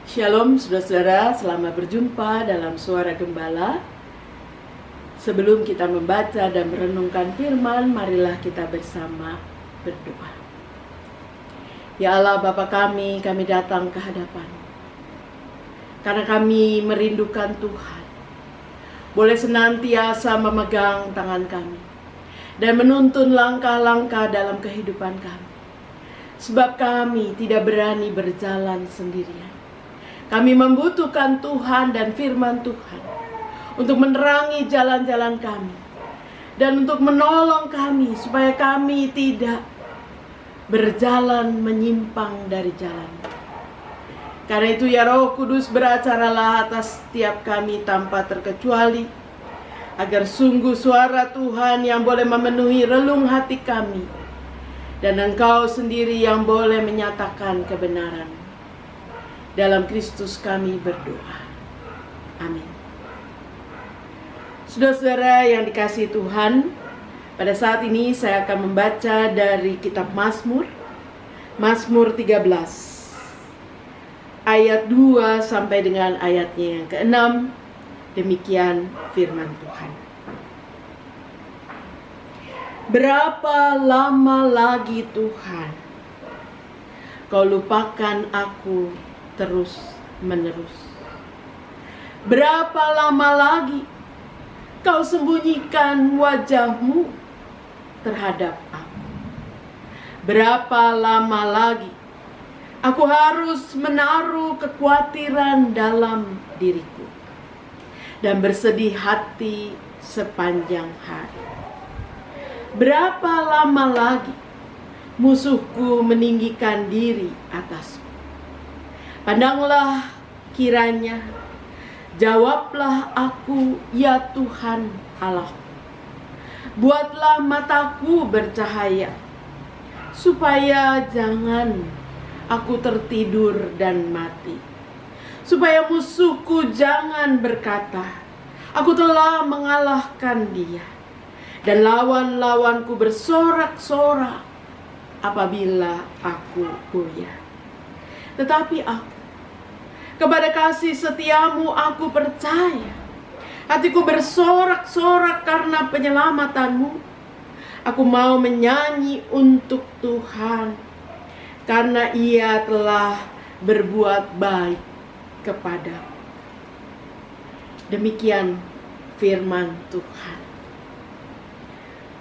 Shalom saudara-saudara, selamat berjumpa dalam Suara Gembala. Sebelum kita membaca dan merenungkan firman, marilah kita bersama berdoa. Ya Allah Bapa kami datang ke hadapan karena kami merindukan Tuhan. Boleh senantiasa memegang tangan kami dan menuntun langkah-langkah dalam kehidupan kami. Sebab kami tidak berani berjalan sendirian. Kami membutuhkan Tuhan dan firman Tuhan untuk menerangi jalan-jalan kami dan untuk menolong kami supaya kami tidak berjalan menyimpang dari jalan. Karena itu ya Roh Kudus, beracaralah atas setiap kami tanpa terkecuali, agar sungguh suara Tuhan yang boleh memenuhi relung hati kami, dan Engkau sendiri yang boleh menyatakan kebenaran. Dalam Kristus kami berdoa. Amin. Saudara-saudara yang dikasihi Tuhan, pada saat ini saya akan membaca dari kitab Mazmur, Mazmur 13, ayat 2 sampai dengan ayatnya yang ke-6. Demikian firman Tuhan. Berapa lama lagi Tuhan Kau lupakan aku terus menerus? Berapa lama lagi Kau sembunyikan wajah-Mu terhadap aku? Berapa lama lagi aku harus menaruh kekhawatiran dalam diriku dan bersedih hati sepanjang hari? Berapa lama lagi musuhku meninggikan diri atasku? Pandanglah kiranya, jawablah aku ya Tuhan Allahku. Buatlah mataku bercahaya, supaya jangan aku tertidur dan mati. Supaya musuhku jangan berkata, aku telah mengalahkan dia. Dan lawan-lawanku bersorak-sorak apabila aku goyah. Tetapi aku, kepada kasih setiamu aku percaya. Hatiku bersorak-sorak karena penyelamatanmu. Aku mau menyanyi untuk Tuhan, karena Ia telah berbuat baik kepadaku. Demikian firman Tuhan.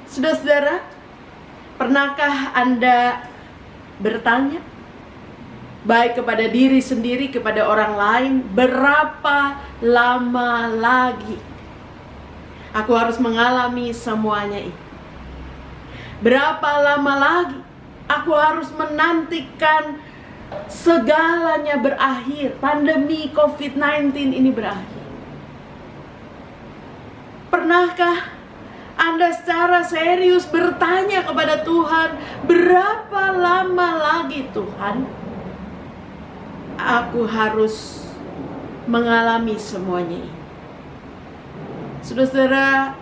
Saudara-saudara, pernahkah Anda bertanya, baik kepada diri sendiri, kepada orang lain, berapa lama lagi aku harus mengalami semuanya ini? Berapa lama lagi aku harus menantikan segalanya berakhir, pandemi COVID-19 ini berakhir? Pernahkah Anda secara serius bertanya kepada Tuhan, berapa lama lagi Tuhan aku harus mengalami semuanya ini? Saudara-saudara,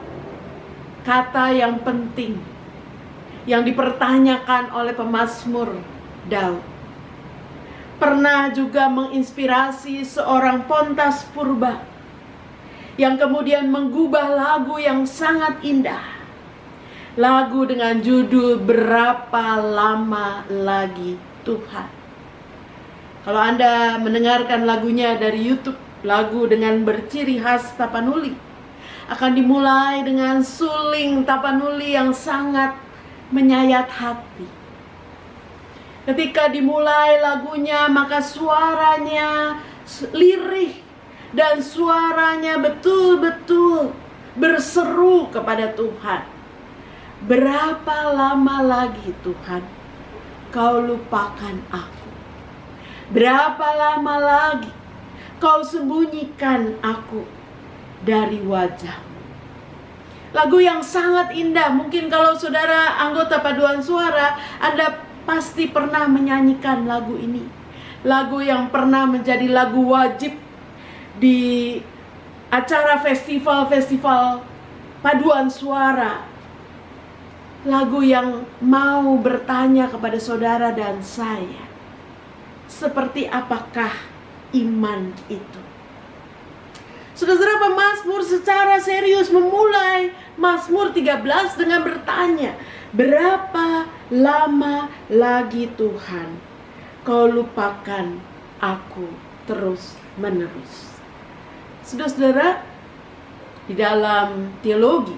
kata yang penting yang dipertanyakan oleh pemazmur Daud pernah juga menginspirasi seorang Pontas Purba yang kemudian menggubah lagu yang sangat indah. Lagu dengan judul Berapa Lama Lagi Tuhan. Kalau Anda mendengarkan lagunya dari YouTube, lagu dengan berciri khas Tapanuli, akan dimulai dengan suling Tapanuli yang sangat menyayat hati. Ketika dimulai lagunya, maka suaranya lirih dan suaranya betul-betul berseru kepada Tuhan. Berapa lama lagi Tuhan Kau lupakan aku? Berapa lama lagi Kau sembunyikan aku dari wajah-Mu? Lagu yang sangat indah. Mungkin kalau saudara anggota paduan suara, Anda pasti pernah menyanyikan lagu ini. Lagu yang pernah menjadi lagu wajib di acara festival-festival paduan suara. Lagu yang mau bertanya kepada saudara dan saya, seperti apakah iman itu. Saudara-saudara, pemazmur secara serius memulai Mazmur 13 dengan bertanya, berapa lama lagi Tuhan Kau lupakan aku terus menerus? Saudara-saudara, di dalam teologi,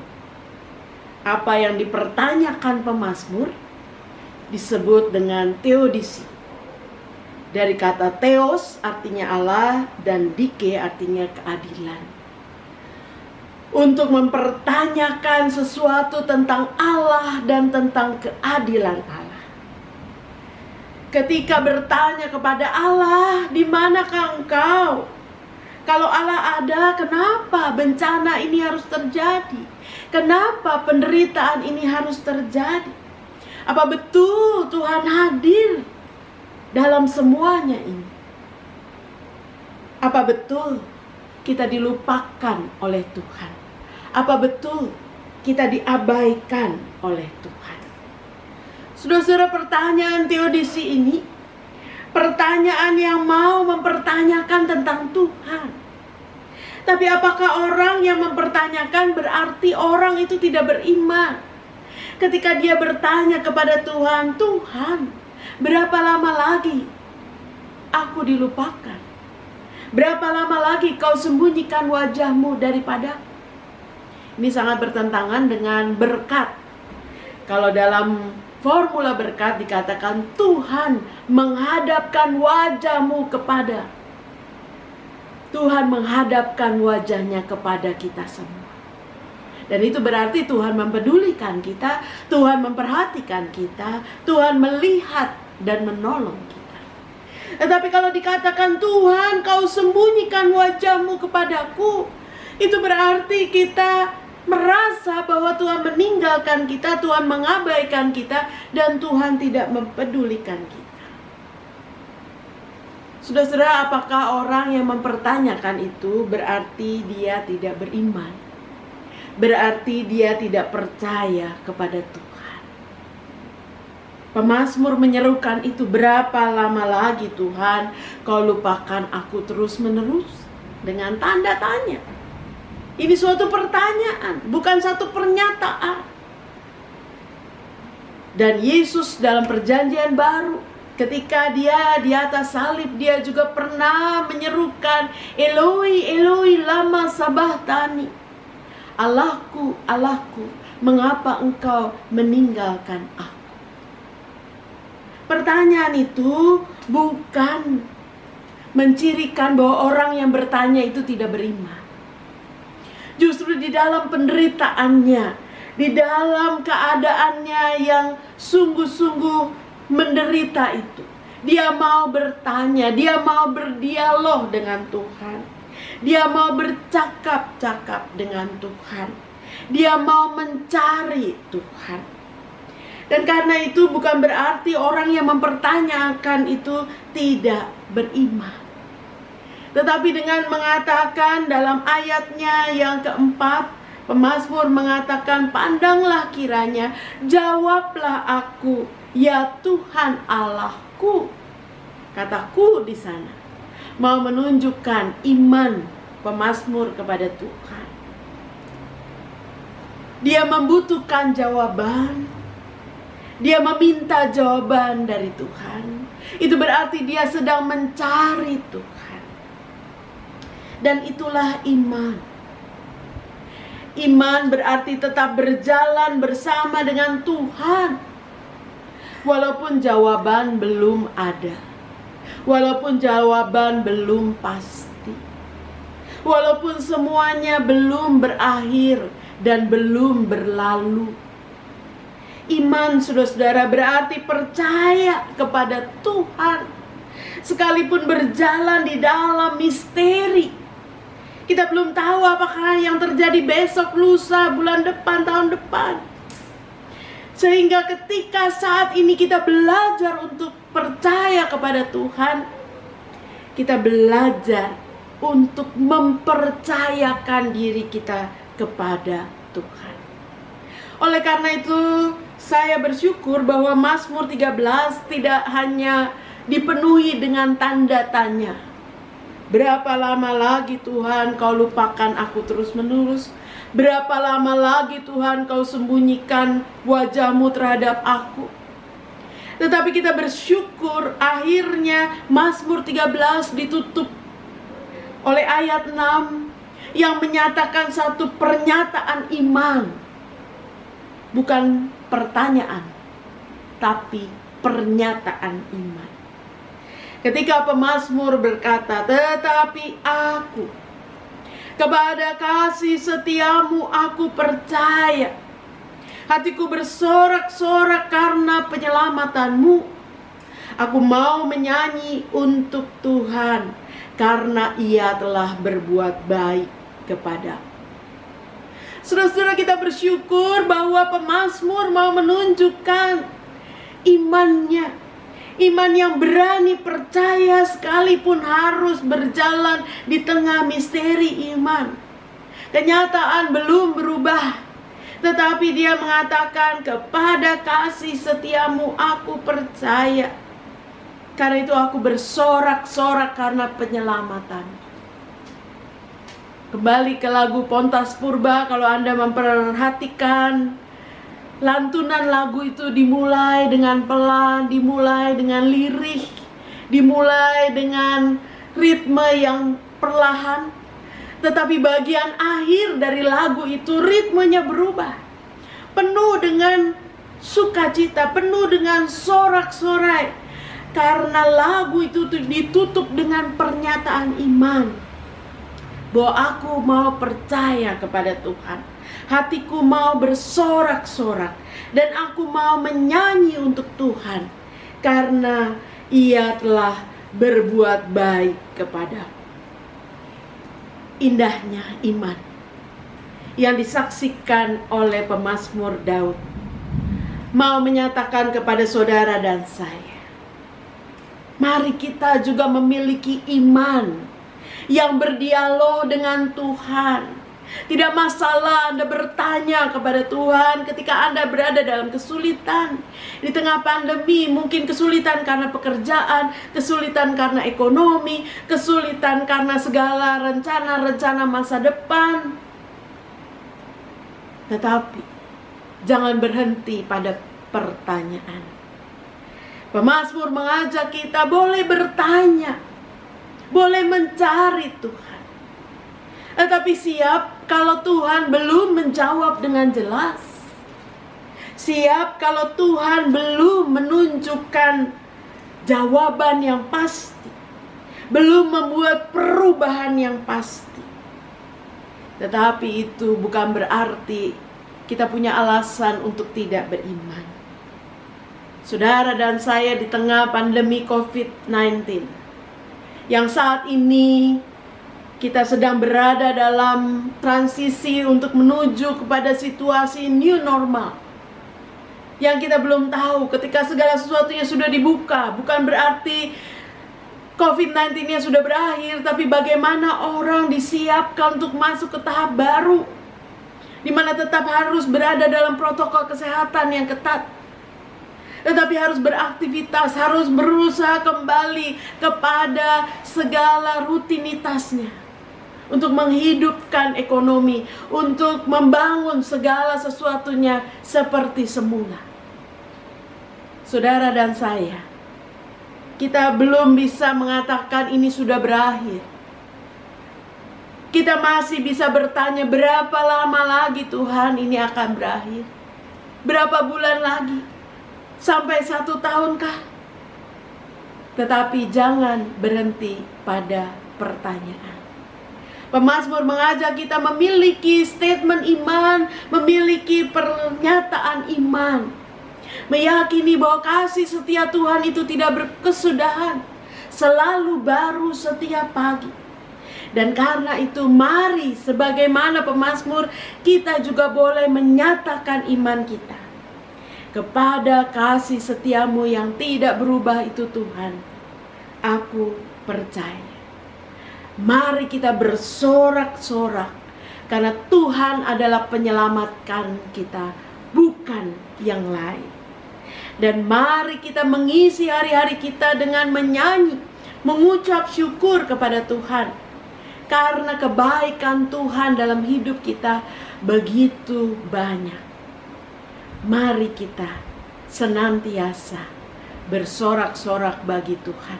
apa yang dipertanyakan pemazmur disebut dengan teodisi. Dari kata theos artinya Allah dan dike artinya keadilan. Untuk mempertanyakan sesuatu tentang Allah dan tentang keadilan Allah. Ketika bertanya kepada Allah, di manakah engkau? Kalau Allah ada, kenapa bencana ini harus terjadi? Kenapa penderitaan ini harus terjadi? Apa betul Tuhan hadir dalam semuanya ini? Apa betul kita dilupakan oleh Tuhan? Apa betul kita diabaikan oleh Tuhan? Saudara-saudara, pertanyaan teodisi ini pertanyaan yang mau mempertanyakan tentang Tuhan. Tapi apakah orang yang mempertanyakan berarti orang itu tidak beriman? Ketika dia bertanya kepada Tuhan, Tuhan, berapa lama lagi aku dilupakan? Berapa lama lagi kau sembunyikan wajahmu daripadaku? Ini sangat bertentangan dengan berkat. Kalau dalam formula berkat dikatakan Tuhan menghadapkan wajahmu kepada. Tuhan menghadapkan wajahnya kepada kita semua. Dan itu berarti Tuhan mempedulikan kita, Tuhan memperhatikan kita, Tuhan melihat dan menolong kita. Tetapi kalau dikatakan Tuhan kau sembunyikan wajahmu kepadaku, itu berarti kita merasa bahwa Tuhan meninggalkan kita, Tuhan mengabaikan kita, dan Tuhan tidak mempedulikan kita. Saudara-saudara, apakah orang yang mempertanyakan itu berarti dia tidak beriman? Berarti dia tidak percaya kepada Tuhan. Pemazmur menyerukan itu, berapa lama lagi Tuhan kau lupakan aku terus menerus? Dengan tanda tanya. Ini suatu pertanyaan, bukan satu pernyataan. Dan Yesus dalam perjanjian baru, ketika dia di atas salib, dia juga pernah menyerukan, Eloi, Eloi, lama sabachthani. Allahku, Allahku, mengapa engkau meninggalkan aku? Pertanyaan itu bukan mencirikan bahwa orang yang bertanya itu tidak beriman. Justru di dalam penderitaannya, di dalam keadaannya yang sungguh-sungguh menderita itu, dia mau bertanya, dia mau berdialog dengan Tuhan, dia mau bercakap-cakap dengan Tuhan, dia mau mencari Tuhan. Dan karena itu bukan berarti orang yang mempertanyakan itu tidak beriman. Tetapi dengan mengatakan dalam ayatnya yang keempat, pemazmur mengatakan, pandanglah kiranya, jawablah aku, ya Tuhan Allahku. Kataku di sana mau menunjukkan iman pemazmur kepada Tuhan. Dia membutuhkan jawaban. Dia meminta jawaban dari Tuhan. Itu berarti dia sedang mencari Tuhan. Dan itulah iman. Iman berarti tetap berjalan bersama dengan Tuhan. Walaupun jawaban belum ada. Walaupun jawaban belum pasti. Walaupun semuanya belum berakhir dan belum berlalu. Iman, saudara-saudara, berarti percaya kepada Tuhan. Sekalipun berjalan di dalam misteri. Kita belum tahu apakah yang terjadi besok, lusa, bulan depan, tahun depan. Sehingga ketika saat ini kita belajar untuk percaya kepada Tuhan, kita belajar untuk mempercayakan diri kita kepada Tuhan. Oleh karena itu, saya bersyukur bahwa Mazmur 13 tidak hanya dipenuhi dengan tanda tanya, Berapa lama lagi Tuhan kau lupakan aku terus-menerus? Berapa lama lagi Tuhan kau sembunyikan wajah-Mu terhadap aku? Tetapi kita bersyukur akhirnya Mazmur 13 ditutup oleh ayat 6 yang menyatakan satu pernyataan iman. Bukan pertanyaan, tapi pernyataan iman. Ketika pemazmur berkata, tetapi aku, kepada kasih setiamu aku percaya. Hatiku bersorak-sorak karena penyelamatanmu. Aku mau menyanyi untuk Tuhan, karena Ia telah berbuat baik kepadaku. Saudara-saudara, kita bersyukur bahwa pemazmur mau menunjukkan imannya. Iman yang berani percaya sekalipun harus berjalan di tengah misteri iman. Kenyataan belum berubah, tetapi dia mengatakan, kepada kasih setiamu aku percaya. Karena itu aku bersorak-sorak karena penyelamatan. Kembali ke lagu Pontas Purba, kalau Anda memperhatikan, lantunan lagu itu dimulai dengan pelan, dimulai dengan lirih, dimulai dengan ritme yang perlahan. Tetapi bagian akhir dari lagu itu ritmenya berubah, penuh dengan sukacita, penuh dengan sorak-sorai. Karena lagu itu ditutup dengan pernyataan iman, bahwa aku mau percaya kepada Tuhan. Hatiku mau bersorak-sorak, dan aku mau menyanyi untuk Tuhan, karena Ia telah berbuat baik kepadaku. Indahnya iman yang disaksikan oleh pemazmur Daud mau menyatakan kepada saudara dan saya, mari kita juga memiliki iman yang berdialog dengan Tuhan. Tidak masalah Anda bertanya kepada Tuhan ketika Anda berada dalam kesulitan. Di tengah pandemi, mungkin kesulitan karena pekerjaan, kesulitan karena ekonomi, kesulitan karena segala rencana-rencana masa depan. Tetapi jangan berhenti pada pertanyaan. Pemazmur mengajak kita boleh bertanya, boleh mencari Tuhan. Tetapi siap kalau Tuhan belum menjawab dengan jelas. Siap kalau Tuhan belum menunjukkan jawaban yang pasti, belum membuat perubahan yang pasti. Tetapi itu bukan berarti kita punya alasan untuk tidak beriman. Saudara dan saya di tengah pandemi COVID-19, yang saat ini kita sedang berada dalam transisi untuk menuju kepada situasi new normal, yang kita belum tahu ketika segala sesuatunya sudah dibuka. Bukan berarti COVID-19-nya sudah berakhir, tapi bagaimana orang disiapkan untuk masuk ke tahap baru, di mana tetap harus berada dalam protokol kesehatan yang ketat, tetapi harus beraktivitas, harus berusaha kembali kepada segala rutinitasnya, untuk menghidupkan ekonomi, untuk membangun segala sesuatunya seperti semula. Saudara dan saya, kita belum bisa mengatakan ini sudah berakhir. Kita masih bisa bertanya, berapa lama lagi Tuhan ini akan berakhir? Berapa bulan lagi? Sampai 1 tahunkah? Tetapi jangan berhenti pada pertanyaan. Pemazmur mengajak kita memiliki statement iman, memiliki pernyataan iman, meyakini bahwa kasih setia Tuhan itu tidak berkesudahan, selalu baru setiap pagi. Dan karena itu mari sebagaimana pemazmur, kita juga boleh menyatakan iman kita kepada kasih setiamu yang tidak berubah itu Tuhan. Aku percaya. Mari kita bersorak-sorak, karena Tuhan adalah penyelamatkan kita, bukan yang lain. Dan mari kita mengisi hari-hari kita dengan menyanyi, mengucap syukur kepada Tuhan karena kebaikan Tuhan dalam hidup kita begitu banyak. Mari kita senantiasa bersorak-sorak bagi Tuhan,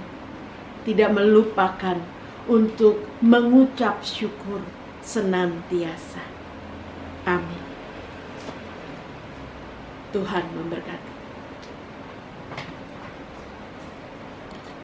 tidak melupakan untuk mengucap syukur senantiasa. Amin. Tuhan memberkati.